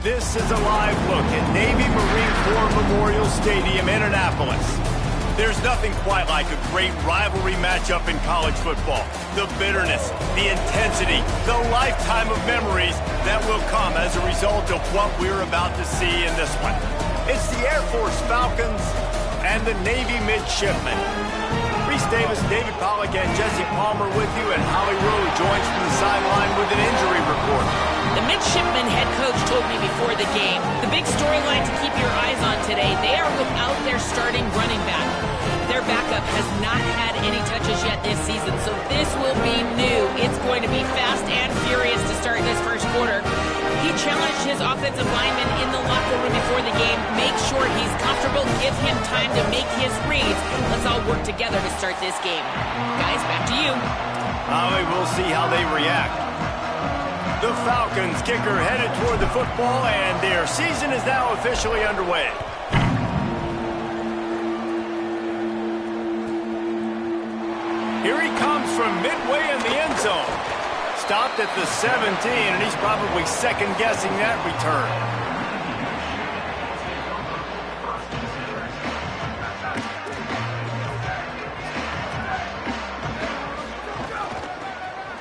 This is a live look at Navy Marine Corps Memorial Stadium in Annapolis. There's nothing quite like a great rivalry matchup in college football. The bitterness, the intensity, the lifetime of memories that will come as a result of what we're about to see in this one. It's the Air Force Falcons and the Navy Midshipmen. Reese Davis, David Pollack, and Jesse Palmer with you, and Holly Rowe joins from the sideline with an injury report. The midshipman head coach told me before the game, the big storyline to keep your eyes on today, they are without their starting running back. Their backup has not had any touches yet this season, so this will be new. It's going to be fast and furious to start this first quarter. He challenged his offensive lineman in the locker room before the game. Make sure he's comfortable, give him time to make his reads. Let's all work together to start this game. Guys, back to you. We'll see how they react. The Falcons kicker headed toward the football, and their season is now officially underway. Here he comes from midway in the end zone. Stopped at the 17, and he's probably second-guessing that return.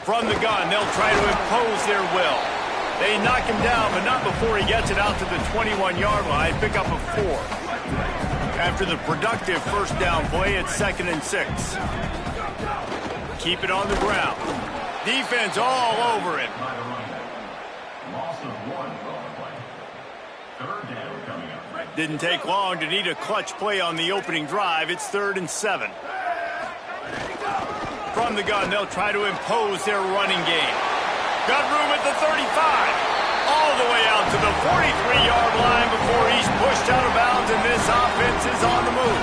From the gun, they'll try to impose their will. They knock him down, but not before he gets it out to the 21-yard line. Pick up a 4. After the productive first down play, it's 2nd and 6. Keep it on the ground. Defense all over it. Didn't take long to need a clutch play on the opening drive. It's 3rd and 7. From the gun, they'll try to impose their running game. Got room at the 35. All the way out to the 43-yard line before he's pushed out of bounds, and this offense is on the move.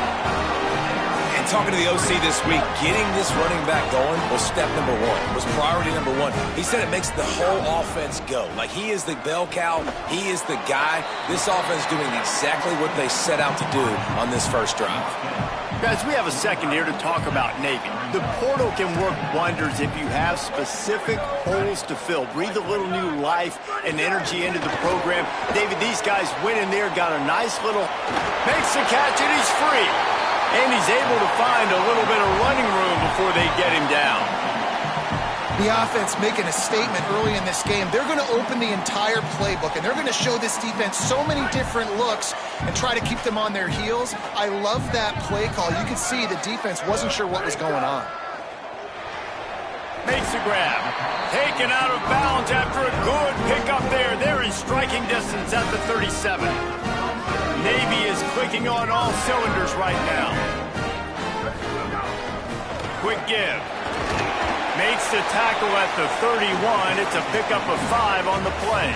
And talking to the OC this week, getting this running back going was step number 1, was priority number 1. He said it makes the whole offense go. Like, he is the bell cow, he is the guy. This offense doing exactly what they set out to do on this first drive. Guys, we have a second here to talk about Navy. The portal can work wonders if you have specific holes to fill. Breathe a little new life and energy into the program. David, these guys went in there, got a nice little, makes the catch, and he's free. And he's able to find a little bit of running room before they get him down. The offense making a statement early in this game. They're going to open the entire playbook, and they're going to show this defense so many different looks and try to keep them on their heels. I love that play call. You could see the defense wasn't sure what was going on. Makes the grab. Taken out of bounds after a good pickup there. They're in striking distance at the 37. Navy is clicking on all cylinders right now. Quick give. Makes the tackle at the 31. It's a pickup of 5 on the play.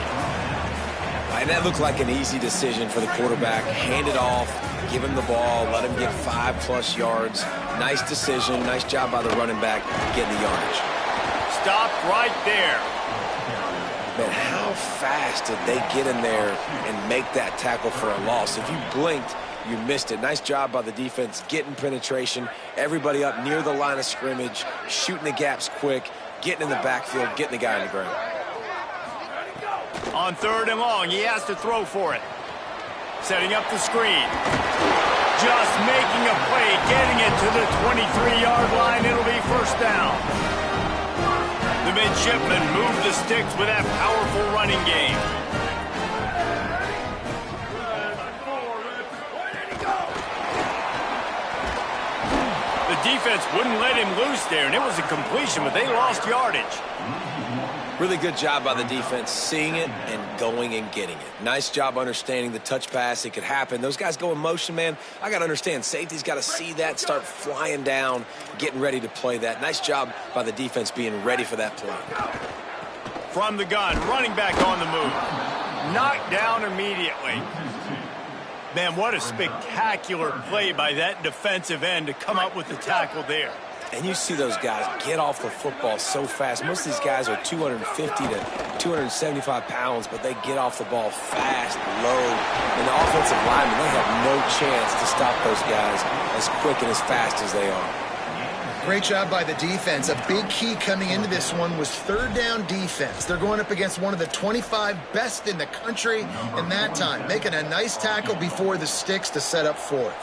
And that looked like an easy decision for the quarterback. Hand it off, give him the ball, let him get 5+ yards. Nice decision. Nice job by the running back getting the yardage. Stopped right there. Man, how fast did they get in there and make that tackle for a loss? If you blinked, you missed it. Nice job by the defense getting penetration. Everybody up near the line of scrimmage, shooting the gaps quick, getting in the backfield, getting the guy on the ground. On 3rd and long, he has to throw for it. Setting up the screen. Just making a play, getting it to the 23-yard line. It'll be first down. The midshipmen move the sticks with that powerful running game. The defense wouldn't let him loose there, and it was a completion, but they lost yardage. Really good job by the defense, seeing it and going and getting it. Nice job understanding the touch pass. It could happen. Those guys go in motion, man. I got to understand, safety's got to see that, start flying down, getting ready to play that. Nice job by the defense being ready for that play. From the gun, running back on the move. Knocked down immediately. Man, what a spectacular play by that defensive end to come up with the tackle there. And you see those guys get off the football so fast. Most of these guys are 250 to 275 pounds, but they get off the ball fast, low. And the offensive linemen, they have no chance to stop those guys as quick and as fast as they are. Great job by the defense. A big key coming into this one was third down defense. They're going up against one of the 25 best in the country in that time, making a nice tackle before the sticks to set up fourth.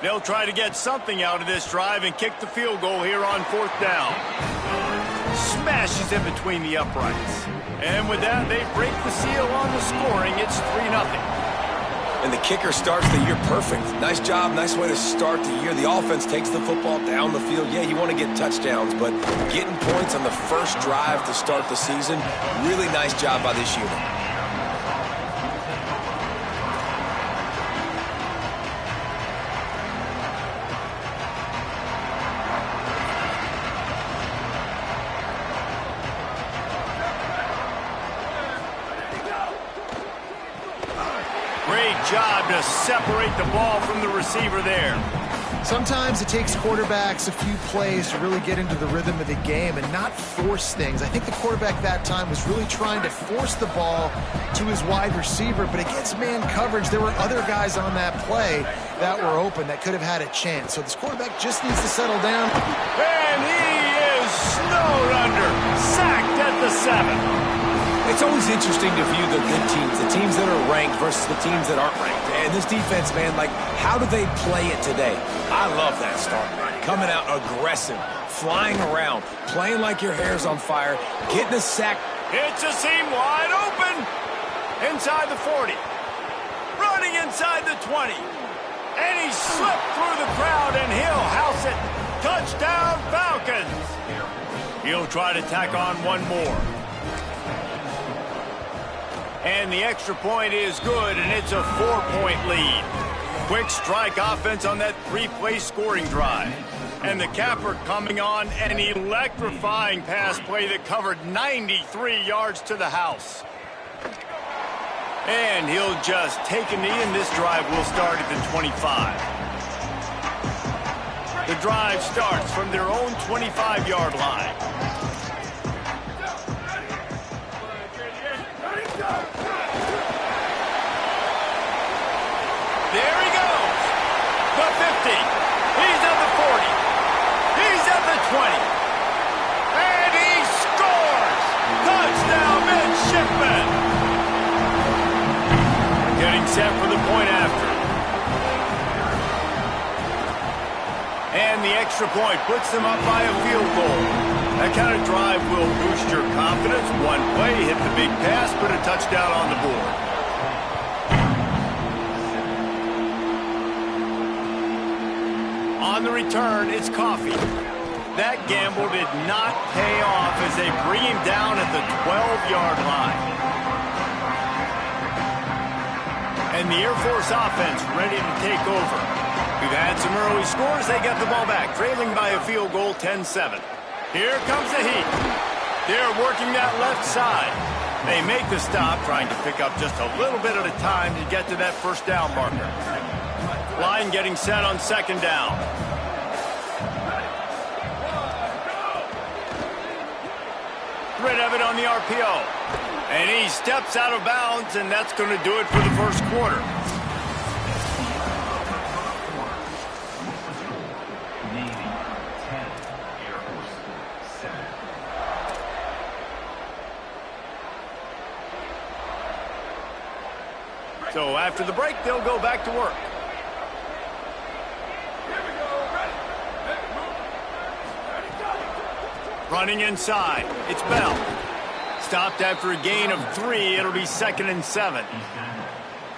They'll try to get something out of this drive and kick the field goal here on fourth down. Smashes in between the uprights. And with that, they break the seal on the scoring. It's 3-0. And the kicker starts the year perfect. Nice job, nice way to start the year. The offense takes the football down the field. Yeah, you want to get touchdowns, but getting points on the first drive to start the season, really nice job by this unit. Job to separate the ball from the receiver there. Sometimes it takes quarterbacks a few plays to really get into the rhythm of the game and not force things. I think the quarterback that time was really trying to force the ball to his wide receiver, but against man coverage, there were other guys on that play that were open that could have had a chance. So this quarterback just needs to settle down. And he is snowed under, sacked at the 7. It's always interesting to view the good teams, the teams that are ranked versus the teams that aren't ranked. And this defense, man, like, how do they play it today? I love that start, man. Coming out aggressive, flying around, playing like your hair's on fire, getting a sack. It's a seam wide open. Inside the 40. Running inside the 20. And he slipped through the crowd, and he'll house it. Touchdown, Falcons. He'll try to tack on one more. And the extra point is good, and it's a 4-point lead. Quick strike offense on that 3-play scoring drive. And the capper coming on an electrifying pass play that covered 93 yards to the house. And he'll just take a knee, and this drive will start at the 25. The drive starts from their own 25-yard line. There he goes. The 50. He's at the 40. He's at the 20. And he scores! Touchdown, midshipman! Getting set for the point after. And the extra point puts them up by a field goal. That kind of drive will boost your confidence. One play, hit the big pass, put a touchdown on the board. On the return, it's Coffee. That gamble did not pay off as they bring him down at the 12-yard line. And the Air Force offense ready to take over. We've had some early scores. They get the ball back, trailing by a field goal, 10-7. Here comes the heat. They're working that left side. They make the stop, trying to pick up just a little bit at a time to get to that first down marker. Line getting set on second down. Rid of it on the RPO. And he steps out of bounds, and that's going to do it for the first quarter. So after the break, they'll go back to work. Running inside. It's Bell. Stopped after a gain of 3. It'll be 2nd and 7.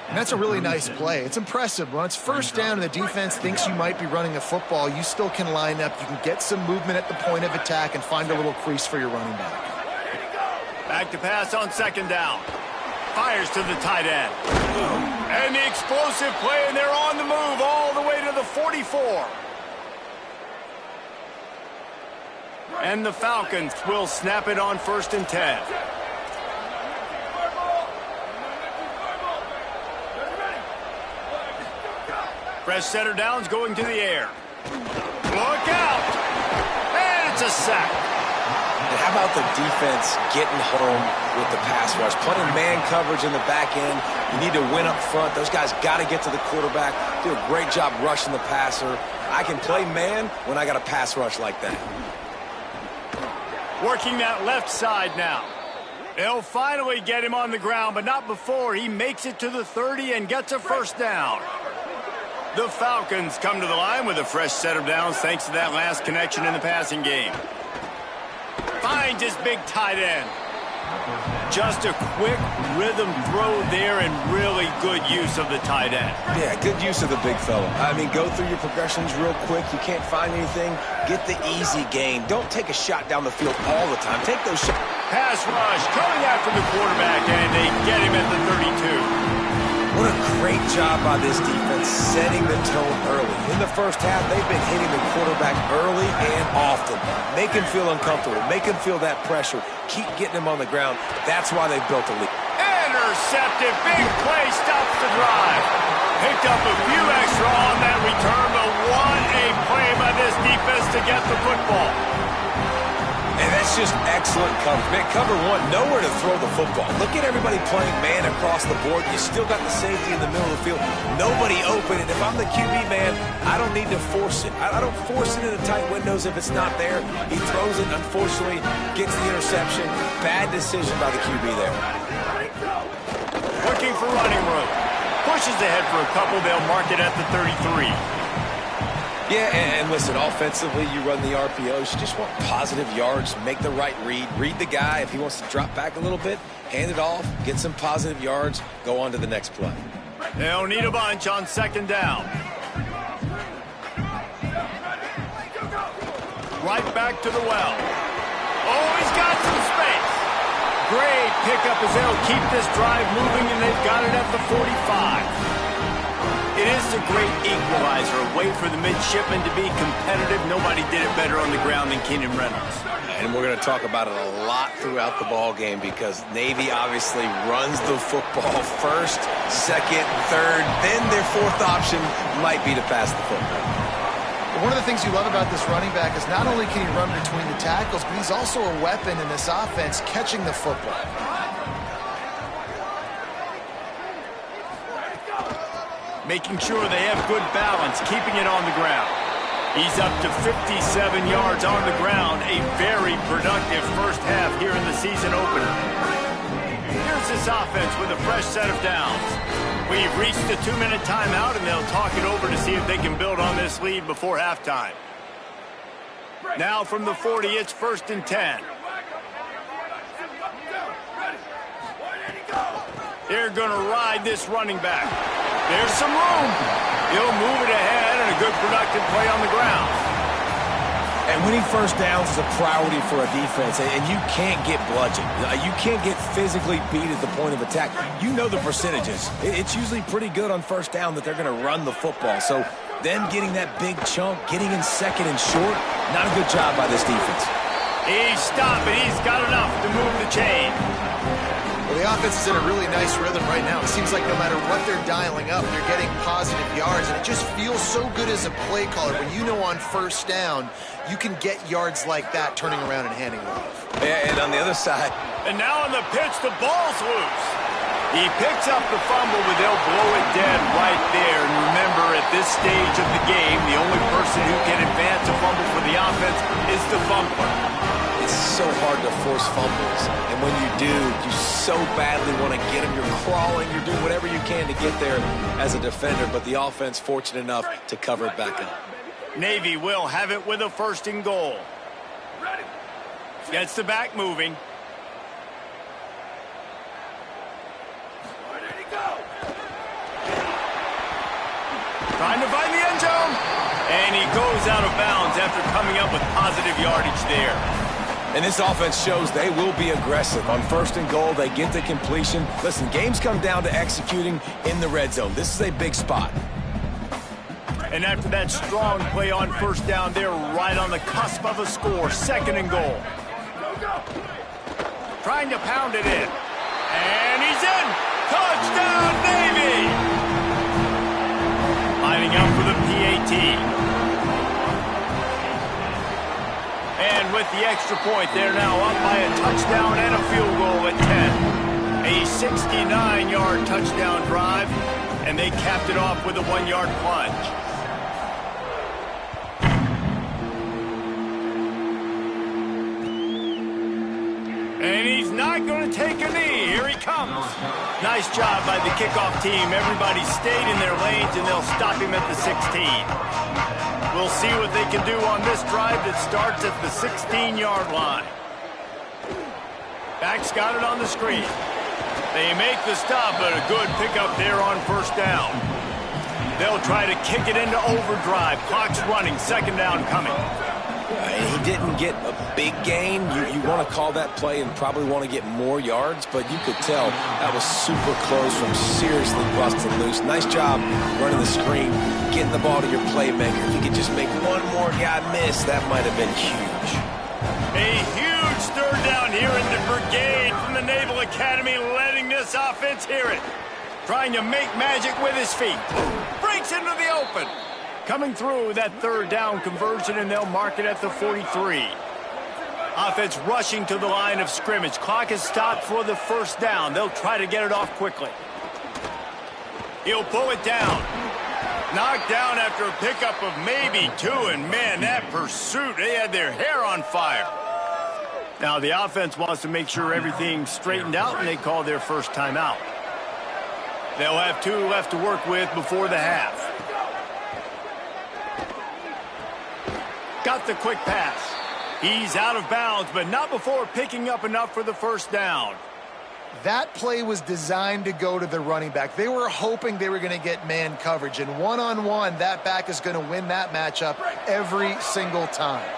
And that's a really nice play. It's impressive. When it's first down and the defense thinks you might be running a football, you still can line up. You can get some movement at the point of attack and find a little crease for your running back. Back to pass on second down. Fires to the tight end. And the explosive play, and they're on the move all the way to the 44. And the Falcons will snap it on 1st and 10. Fresh setter downs going to the air. Look out! And it's a sack. And how about the defense getting home with the pass rush? Playing man coverage in the back end. You need to win up front. Those guys got to get to the quarterback. Do a great job rushing the passer. I can play man when I got a pass rush like that. Working that left side now. They'll finally get him on the ground, but not before he makes it to the 30 and gets a first down. The Falcons come to the line with a fresh set of downs thanks to that last connection in the passing game. Finds his big tight end. Just a quick rhythm throw there and really good use of the tight end. Yeah, good use of the big fella. I mean, go through your progressions real quick. You can't find anything. Get the easy gain. Don't take a shot down the field all the time. Take those shots. Pass rush coming after the quarterback, and they get him at the 32. What a great job by this defense setting the tone early. In the first half, they've been hitting the quarterback early and often. Make him feel uncomfortable. Make him feel that pressure. Keep getting him on the ground. That's why they've built a lead. Intercepted. Big play stops the drive. Picked up a few extra on that return, but what a play by this defense to get the football. And that's just excellent coverage. Man, cover one, nowhere to throw the football. Look at everybody playing man across the board. You still got the safety in the middle of the field. Nobody open. And if I'm the QB man, I don't need to force it. I don't force it into tight windows if it's not there. He throws it, unfortunately, gets the interception. Bad decision by the QB there. Looking for running room. Pushes ahead for a couple. They'll mark it at the 33. Yeah, and listen, offensively, you run the RPOs. You just want positive yards, make the right read. Read the guy. If he wants to drop back a little bit, hand it off, get some positive yards, go on to the next play. They'll need a bunch on second down. Right back to the well. Oh, he's got some space. Great pickup as they'll keep this drive moving, and they've got it at the 45. It is a great equalizer, a way for the midshipmen to be competitive. Nobody did it better on the ground than Keenan Reynolds. And we're going to talk about it a lot throughout the ball game because Navy obviously runs the football first, second, third, then their fourth option might be to pass the football. One of the things you love about this running back is not only can he run between the tackles, but he's also a weapon in this offense catching the football. Making sure they have good balance, keeping it on the ground. He's up to 57 yards on the ground. A very productive first half here in the season opener. Here's this offense with a fresh set of downs. We've reached the 2-minute timeout, and they'll talk it over to see if they can build on this lead before halftime. Now from the 40, it's 1st and 10. They're going to ride this running back. There's some room. He'll move it ahead, and a good productive play on the ground. And winning first downs is a priority for a defense, and you can't get bludgeoned. You can't get physically beat at the point of attack. You know the percentages. It's usually pretty good on first down that they're going to run the football. So them getting that big chunk, getting in second and short, not a good job by this defense. He's stopping. He's got enough to move the chain. Well, the offense is in a really nice rhythm right now. It seems like no matter what they're dialing up, they're getting positive yards, and it just feels so good as a play caller when you know on first down you can get yards like that turning around and handing it off. Yeah, and on the other side. And now on the pitch, the ball's loose. He picks up the fumble, but they'll blow it dead right there. And remember, at this stage of the game, the only person who can advance a fumble for the offense is the fumbler. It's so hard to force fumbles, and when you do, you so badly want to get them. You're crawling, you're doing whatever you can to get there as a defender, but the offense fortunate enough to cover it back up. Navy will have it with a 1st and goal. Gets the back moving. Trying to find the end zone. And he goes out of bounds after coming up with positive yardage there. And this offense shows they will be aggressive. On 1st and goal, they get the completion. Listen, games come down to executing in the red zone. This is a big spot. And after that strong play on first down, they're right on the cusp of a score. 2nd and goal. Trying to pound it in. And he's in. Touchdown, Navy! Lining up for the PAT. And with the extra point. They're now up by a touchdown and a field goal at 10. A 69-yard touchdown drive, and they capped it off with a 1-yard plunge. And he's not going to take a knee. Here he comes. Nice job by the kickoff team. Everybody stayed in their lanes, and they'll stop him at the 16. We'll see what they can do on this drive that starts at the 16-yard line. Back's got it on the screen. They make the stop, but a good pickup there on first down. They'll try to kick it into overdrive. Clock's running. Second down coming. He didn't get a big gain. You want to call that play and probably want to get more yards, but you could tell that was super close from seriously busting loose. Nice job running the screen, getting the ball to your playmaker. If you could just make one more guy miss, that might have been huge. A huge third down here in the brigade from the Naval Academy, letting this offense hear it. Trying to make magic with his feet. Breaks into the open. Coming through that third down conversion, and they'll mark it at the 43. Offense rushing to the line of scrimmage. Clock is stopped for the first down. They'll try to get it off quickly. He'll pull it down. Knocked down after a pickup of maybe 2, and man, that pursuit, they had their hair on fire. Now the offense wants to make sure everything's straightened out, and they call their first timeout. They'll have 2 left to work with before the half. Got the quick pass. He's out of bounds, but not before picking up enough for the first down. That play was designed to go to the running back. They were hoping they were going to get man coverage, and one-on-one, that back is going to win that matchup every single time.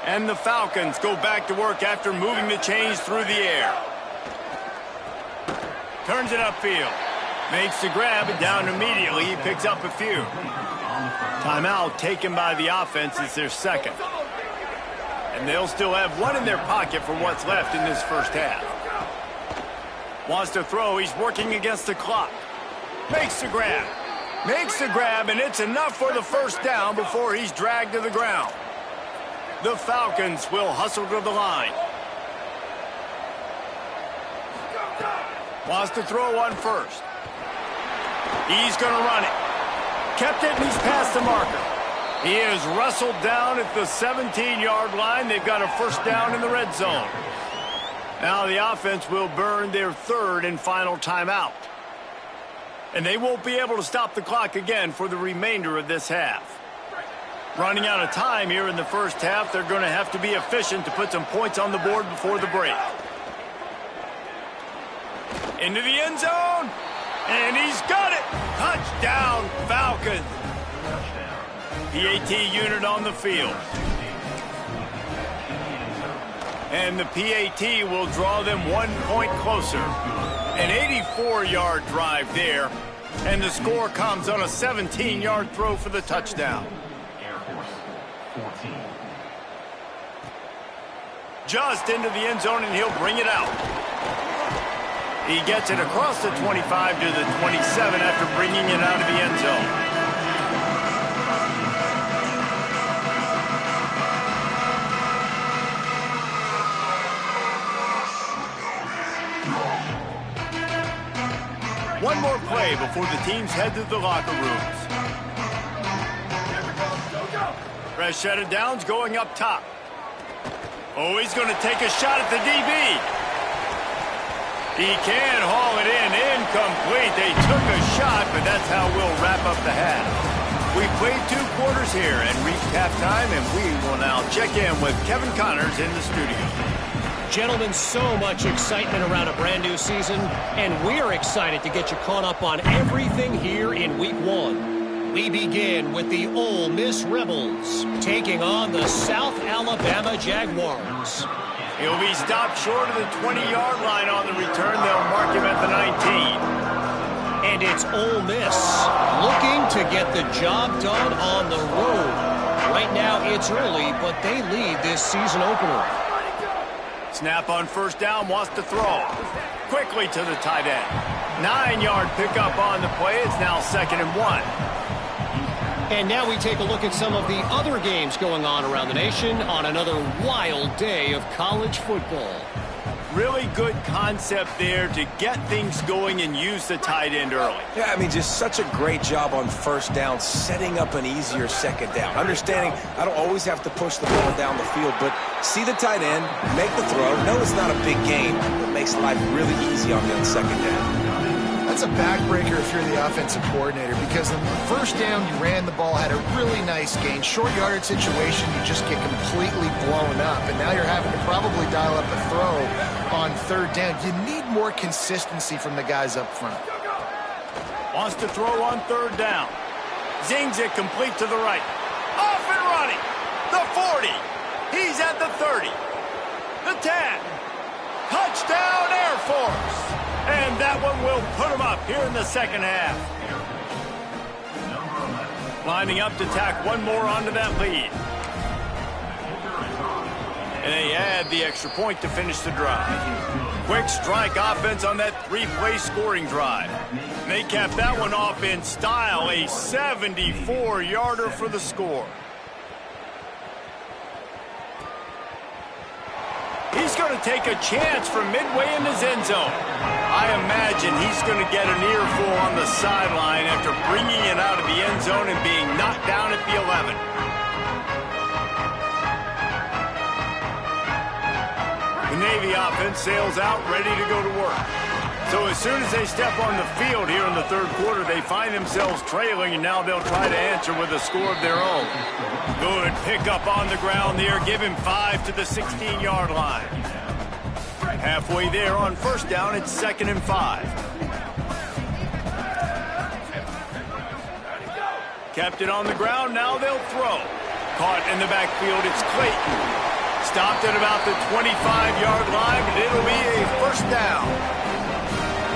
And the Falcons go back to work after moving the chains through the air. Turns it upfield. Makes the grab, and down immediately. He picks up a few. Timeout taken by the offense is their second. And they'll still have 1 in their pocket for what's left in this first half. Wants to throw. He's working against the clock. Makes the grab. Makes the grab, and it's enough for the first down before he's dragged to the ground. The Falcons will hustle to the line. Wants to throw on first. He's going to run it. Kept it, and he's past the marker. He is wrestled down at the 17-yard line. They've got a first down in the red zone. Now the offense will burn their third and final timeout. And they won't be able to stop the clock again for the remainder of this half. Running out of time here in the first half, they're going to have to be efficient to put some points on the board before the break. Into the end zone, and he's got it. Touchdown, Falcons. PAT unit on the field. And the PAT will draw them 1 point closer. An 84-yard drive there. And the score comes on a 17-yard throw for the touchdown. Just into the end zone, and he'll bring it out. He gets it across the 25 to the 27 after bringing it out of the end zone. One more play before the teams head to the locker rooms. Rashad Downs going up top. Oh, he's going to take a shot at the DB. He can haul it in. Incomplete. They took a shot, but that's how we'll wrap up the half. We played 2 quarters here and reached halftime, and we will now check in with Kevin Connors in the studio. Gentlemen, so much excitement around a brand new season, and we're excited to get you caught up on everything here in Week 1. We begin with the Ole Miss Rebels taking on the South Alabama Jaguars. He'll be stopped short of the 20-yard line on the return. They'll mark him at the 19. And it's Ole Miss looking to get the job done on the road. Right now it's early, but they lead this season opener. Snap on first down, wants to throw. Quickly to the tight end. 9-yard pickup on the play. It's now 2nd and 1. And now we take a look at some of the other games going on around the nation on another wild day of college football. Really good concept there to get things going and use the tight end early. Yeah, I mean, just such a great job on first down, setting up an easier second down. Understanding I don't always have to push the ball down the field, but see the tight end, make the throw. No, it's not a big game, but makes life really easy on you on second down. That's a backbreaker if you're the offensive coordinator, because on the first down, you ran the ball, had a really nice gain. Short yardage situation, you just get completely blown up, and now you're having to probably dial up a throw on third down. You need more consistency from the guys up front. Wants to throw on third down. Zings it complete to the right. Off and running. The 40. He's at the 30. The 10. Touchdown Air Force. And that one will put him up here in the second half. Lining up to tack one more onto that lead. And they add the extra point to finish the drive. Quick strike offense on that three-play scoring drive. And they cap that one off in style, a 74-yarder for the score. He's going to take a chance from midway in his end zone. I imagine he's going to get an earful on the sideline after bringing it out of the end zone and being knocked down at the 11. The Navy offense sails out, ready to go to work. So as soon as they step on the field here in the third quarter, they find themselves trailing, and now they'll try to answer with a score of their own. Good pickup on the ground there. Give him 5 to the 16-yard line. Halfway there on first down, it's 2nd and 5. Kept it on the ground, now they'll throw. Caught in the backfield, it's Clayton. Stopped at about the 25-yard line, but it'll be a first down.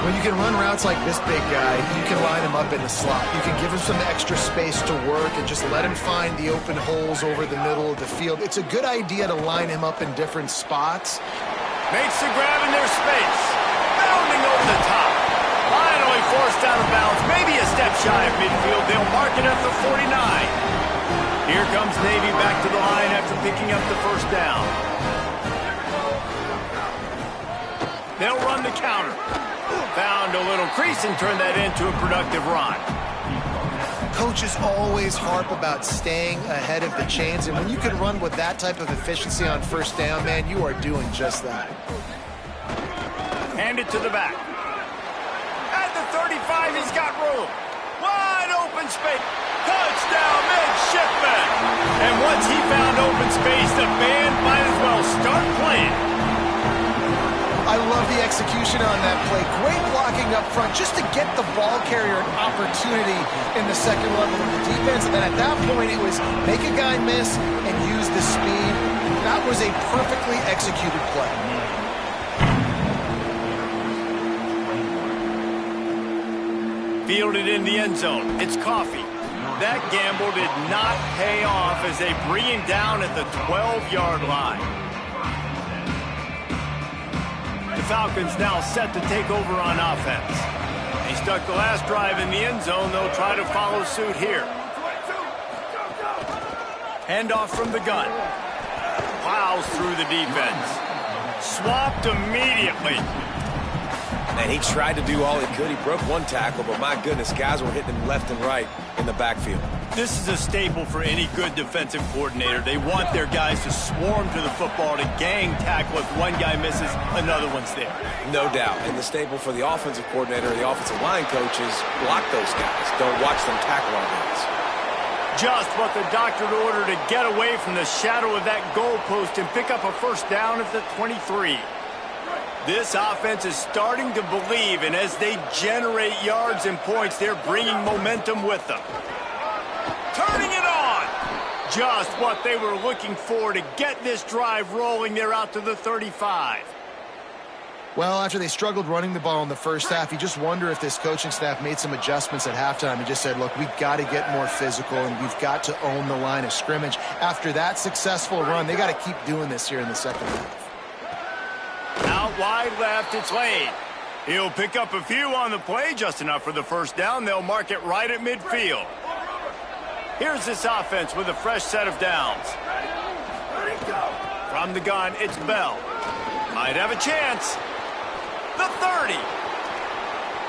When you can run routes like this big guy, you can line him up in the slot. You can give him some extra space to work and just let him find the open holes over the middle of the field. It's a good idea to line him up in different spots. Makes the grab in their space. Bounding over the top. Finally forced out of bounds. Maybe a step shy of midfield. They'll mark it at the 49. Here comes Navy back to the line after picking up the first down. They'll run the counter. Found a little crease and turned that into a productive run. Coaches always harp about staying ahead of the chains, and when you can run with that type of efficiency on first down, man, you are doing just that. Hand it to the back. At the 35, he's got room. Wide open space. Touchdown, midshipman. And once he found open space, the band might as well start playing. I love the execution on that play. Great blocking up front just to get the ball carrier an opportunity in the second level of the defense. And then at that point, it was make a guy miss and use the speed. That was a perfectly executed play. Fielded in the end zone. It's Coffee. That gamble did not pay off as they bring him down at the 12-yard line. The Falcons now set to take over on offense. They stuck the last drive in the end zone. They'll try to follow suit here. Handoff from the gun. Plows through the defense. Swapped immediately. And he tried to do all he could. He broke one tackle, but my goodness, guys were hitting him left and right in the backfield. This is a staple for any good defensive coordinator. They want their guys to swarm to the football, to gang tackle. If one guy misses, another one's there. No doubt. And the staple for the offensive coordinator or the offensive line coach is block those guys. Don't watch them tackle our guys. Just what the doctor ordered to get away from the shadow of that goalpost and pick up a first down at the 23. This offense is starting to believe, and as they generate yards and points, they're bringing momentum with them. Turning it on. Just what they were looking for to get this drive rolling. They're out to the 35. Well, after they struggled running the ball in the first half, you just wonder if this coaching staff made some adjustments at halftime and just said, look, we've got to get more physical and we've got to own the line of scrimmage. After that successful run, they got to keep doing this here in the second half. Out wide left, it's Lane. He'll pick up a few on the play, just enough for the first down. They'll mark it right at midfield. Here's this offense with a fresh set of downs. From the gun, it's Bell. Might have a chance. The 30.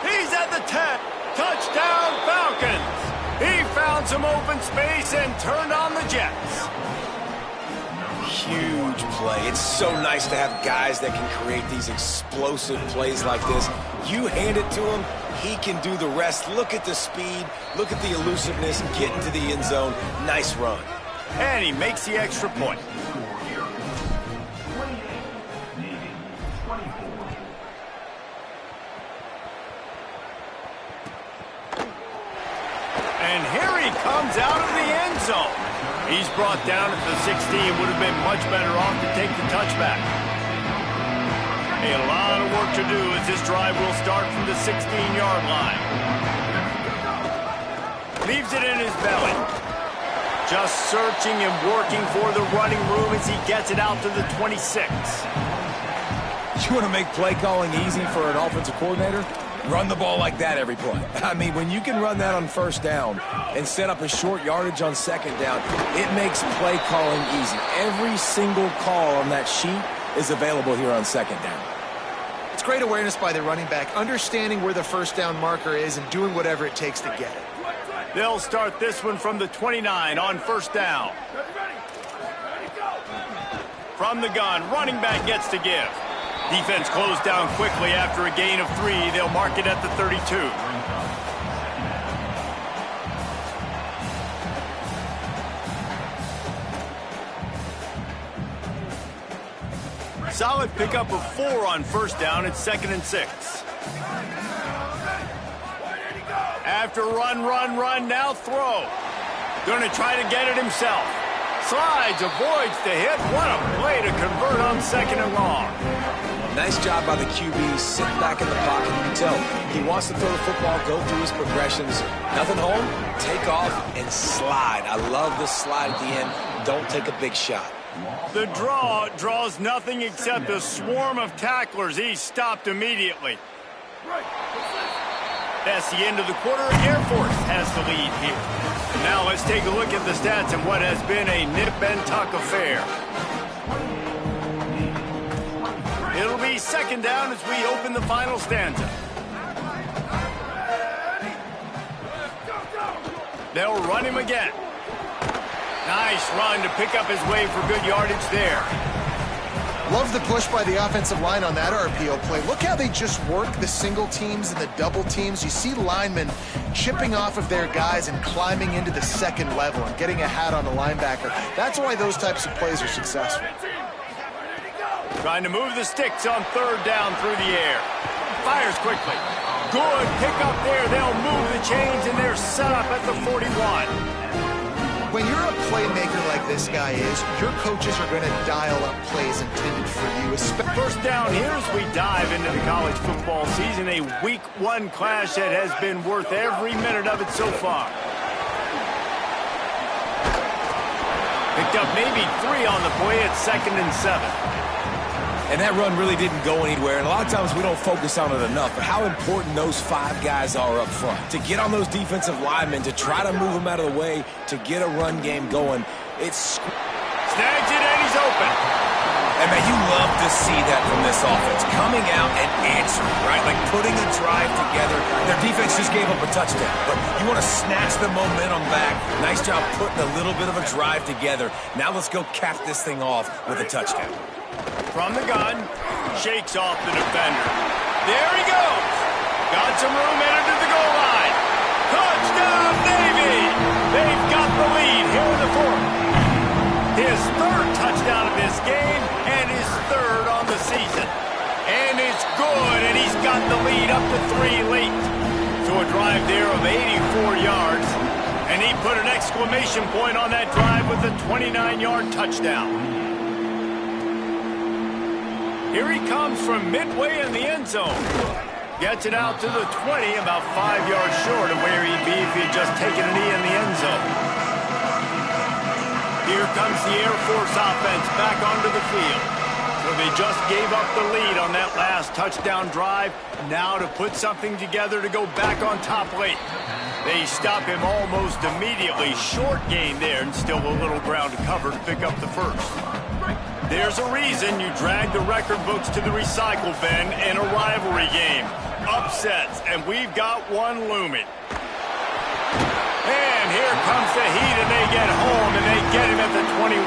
He's at the 10. Touchdown, Falcons. He found some open space and turned on the Jets. Huge play. It's so nice to have guys that can create these explosive plays like this. You hand it to him, he can do the rest. Look at the speed, look at the elusiveness, get into the end zone. Nice run. And he makes the extra point. And here he comes out of the end zone. He's brought down at the 16. Would have been much better off to take the touchback. A lot of work to do as this drive will start from the 16-yard line. Leaves it in his belly. Just searching and working for the running room as he gets it out to the 26. You want to make play calling easy for an offensive coordinator? Run the ball like that every play. I mean, when you can run that on first down and set up a short yardage on second down, it makes play calling easy. Every single call on that sheet is available here on second down. It's great awareness by the running back, understanding where the first down marker is and doing whatever it takes to get it. They'll start this one from the 29 on first down. From the gun, running back gets to give. Defense closed down quickly after a gain of 3. They'll mark it at the 32. Solid pickup of 4 on first down. It's 2nd and 6. After run, now throw. Going to try to get it himself. Slides, avoids the hit. What a play to convert on 2nd and long. Nice job by the QB, sitting back in the pocket. You can tell he wants to throw the football, go through his progressions. Nothing home, take off, and slide. I love the slide at the end. Don't take a big shot. The draw draws nothing except a swarm of tacklers. He's stopped immediately. That's the end of the quarter. Air Force has the lead here. Now let's take a look at the stats and what has been a nip and tuck affair. It'll be 2nd down as we open the final stanza. They'll run him again. Nice run to pick up his way for good yardage there. Love the push by the offensive line on that RPO play. Look how they just work the single teams and the double teams. You see linemen chipping off of their guys and climbing into the second level and getting a hat on the linebacker. That's why those types of plays are successful. Trying to move the sticks on 3rd down through the air. Fires quickly. Good pick up there. They'll move the chains, and they're set up at the 41. When you're a playmaker like this guy is, your coaches are going to dial up plays intended for you. First down here as we dive into the college football season. A Week 1 clash that has been worth every minute of it so far. Picked up maybe 3 on the play at 2nd and 7. And that run really didn't go anywhere, and a lot of times we don't focus on it enough, but how important those 5 guys are up front. To get on those defensive linemen, to try to move them out of the way, to get a run game going. It's snags it, and he's open. And, man, you love to see that from this offense. Coming out and answering, right? Like putting a drive together. Their defense just gave up a touchdown, but you want to snatch the momentum back. Nice job putting a little bit of a drive together. Now let's go cap this thing off with a touchdown. From the gun, shakes off the defender. There he goes. Got some room, entered to the goal line. Touchdown, Navy! They've got the lead here in the 4th. His 3rd touchdown of this game and his 3rd on the season. And it's good, and he's got the lead up to 3 late. So a drive there of 84 yards. And he put an exclamation point on that drive with a 29-yard touchdown. Here he comes from midway in the end zone. Gets it out to the 20, about 5 yards short of where he'd be if he'd just taken a knee in the end zone. Here comes the Air Force offense back onto the field. So they just gave up the lead on that last touchdown drive. Now to put something together to go back on top late. They stop him almost immediately. Short gain there, and still a little ground to cover to pick up the first. There's a reason you drag the record books to the recycle bin in a rivalry game. Upsets, and we've got one looming. And here comes the heat, and they get home, and they get him at the 21.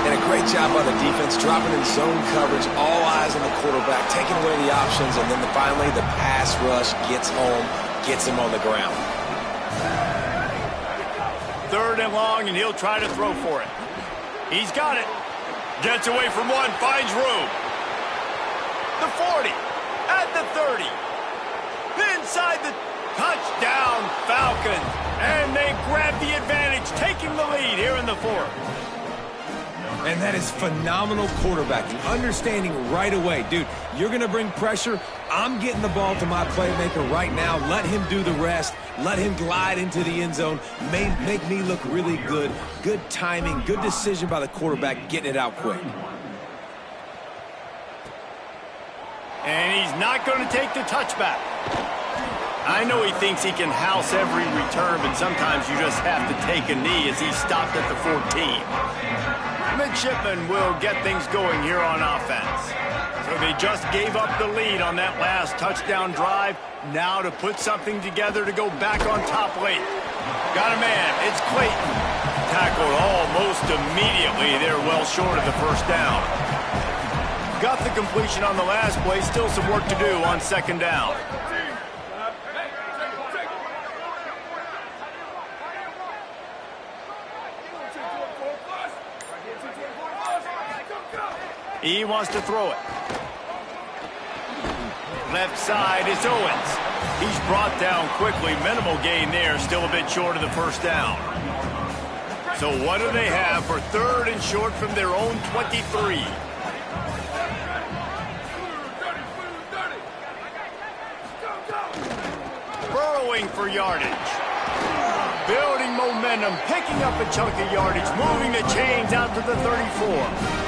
And a great job by the defense, dropping in zone coverage, all eyes on the quarterback, taking away the options, and then finally the pass rush gets home, gets him on the ground. 3rd and long, and he'll try to throw for it. He's got it. Gets away from one, finds room. The 40, at the 30. Inside the touchdown, Falcons. And they grab the advantage, taking the lead here in the 4th. And that is phenomenal quarterbacking, understanding right away. Dude, you're going to bring pressure. I'm getting the ball to my playmaker right now. Let him do the rest. Let him glide into the end zone. Make me look really good. Good timing, good decision by the quarterback, getting it out quick. And he's not going to take the touchback. I know he thinks he can house every return, but sometimes you just have to take a knee as he stopped at the 14. Midshipman will get things going here on offense. So they just gave up the lead on that last touchdown drive. Now to put something together to go back on top late. Got a man. It's Clayton. Tackled almost immediately. They're well short of the first down. Got the completion on the last play. Still some work to do on 2nd down. He wants to throw it. Left side is Owens. He's brought down quickly. Minimal gain there. Still a bit short of the first down. So what do they have for 3rd and short from their own 23? Burrowing for yardage. Building momentum. Picking up a chunk of yardage. Moving the chains out to the 34.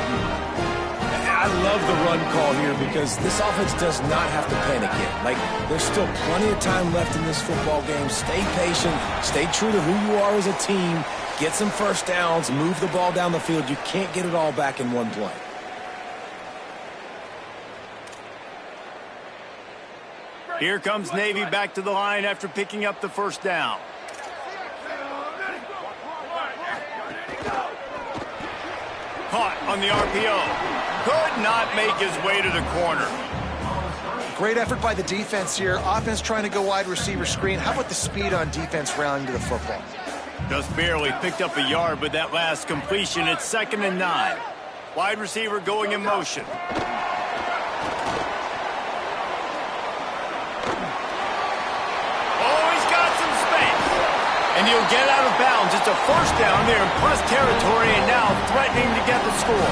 I love the run call here because this offense does not have to panic yet. Like, there's still plenty of time left in this football game. Stay patient. Stay true to who you are as a team. Get some first downs. Move the ball down the field. You can't get it all back in one play. Here comes Navy back to the line after picking up the first down. Caught on the RPO. Could not make his way to the corner. Great effort by the defense here. Offense trying to go wide receiver screen. How about the speed on defense rounding to the football? Just barely picked up a yard with that last completion. It's 2nd and 9. Wide receiver going in motion. Oh, he's got some space. And he'll get out of bounds. It's a first down there in plus territory, and now threatening to get the score.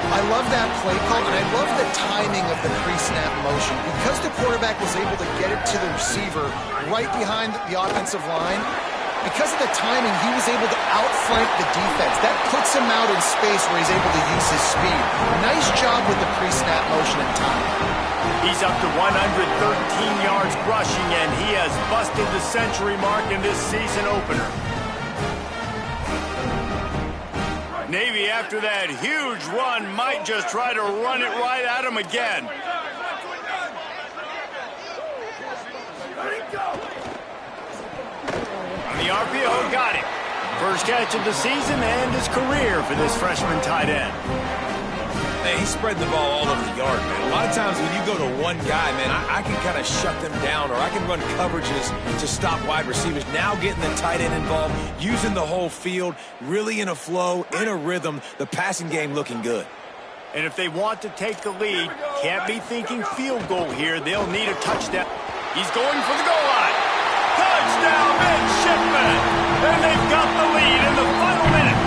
I love that play call, and I love the timing of the pre-snap motion. Because the quarterback was able to get it to the receiver right behind the offensive line, because of the timing, he was able to outflank the defense. That puts him out in space where he's able to use his speed. Nice job with the pre-snap motion and timing. He's up to 113 yards rushing, and he has busted the century mark in this season opener. Navy, after that huge run, might just try to run it right at him again. On the RPO, got it. First catch of the season and his career for this freshman tight end. He spread the ball all over the yard, man. A lot of times when you go to one guy, man, I can kind of shut them down, or I can run coverages to stop wide receivers. Now getting the tight end involved, using the whole field, really in a flow, in a rhythm, the passing game looking good. And if they want to take the lead, can't be thinking field goal here. They'll need a touchdown. He's going for the goal line. Touchdown, Midshipman! And they've got the lead in the final minute.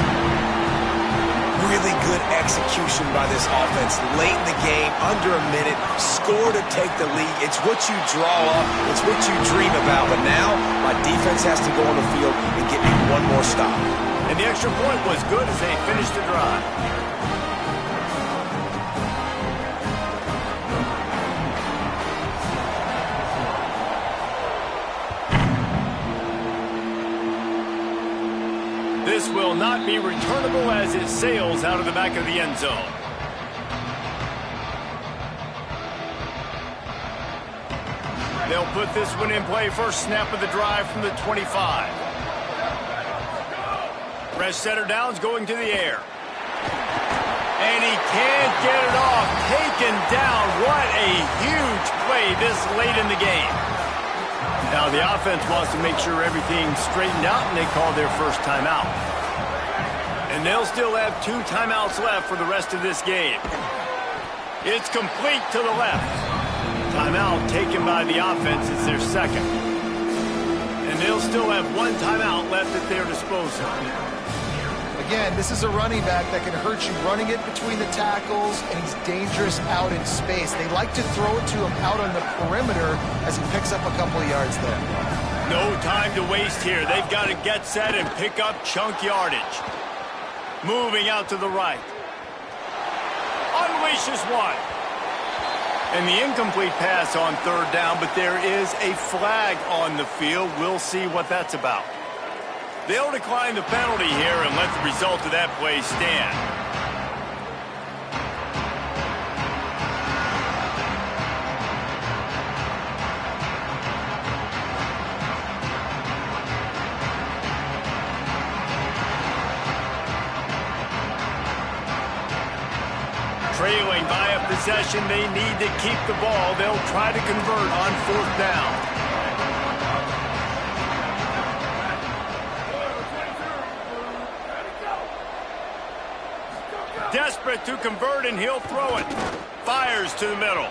Really good execution by this offense late in the game, under a minute, score to take the lead. It's what you draw up, it's what you dream about, but now my defense has to go on the field and get me one more stop. And the extra point was good as they finished the drive. will not be returnable as it sails out of the back of the end zone. They'll put this one in play. First snap of the drive from the 25. Press setter down's going to the air. And he can't get it off. Taken down. What a huge play this late in the game. Now the offense wants to make sure everything's straightened out, and they call their first timeout. And they'll still have 2 timeouts left for the rest of this game. It's complete to the left. Timeout taken by the offense. It's their second. And they'll still have 1 timeout left at their disposal. Again, this is a running back that can hurt you running it between the tackles, and he's dangerous out in space. They like to throw it to him out on the perimeter as he picks up a couple of yards there. No time to waste here. They've got to get set and pick up chunk yardage. Moving out to the right. Unleashes one. And the incomplete pass on third down, but there is a flag on the field. We'll see what that's about. They'll decline the penalty here and let the result of that play stand. Trailing by a possession, they need to keep the ball. They'll try to convert on fourth down. Desperate to convert, and he'll throw it. Fires to the middle.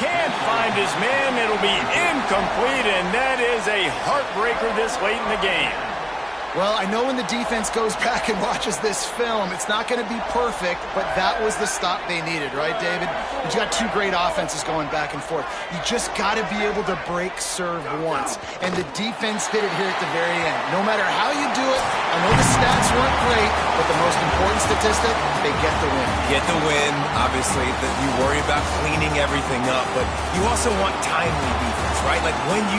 Can't find his man. It'll be incomplete, and that is a heartbreaker this late in the game. Well, I know when the defense goes back and watches this film, it's not going to be perfect, but that was the stop they needed, right, David? You've got 2 great offenses going back and forth. You just got to be able to break serve once, and the defense did it here at the very end. No matter how you do it, I know the stats weren't great, but the most important statistic, they get the win. Get the win. Obviously, you worry about cleaning everything up, but you also want timely defense, right? Like when you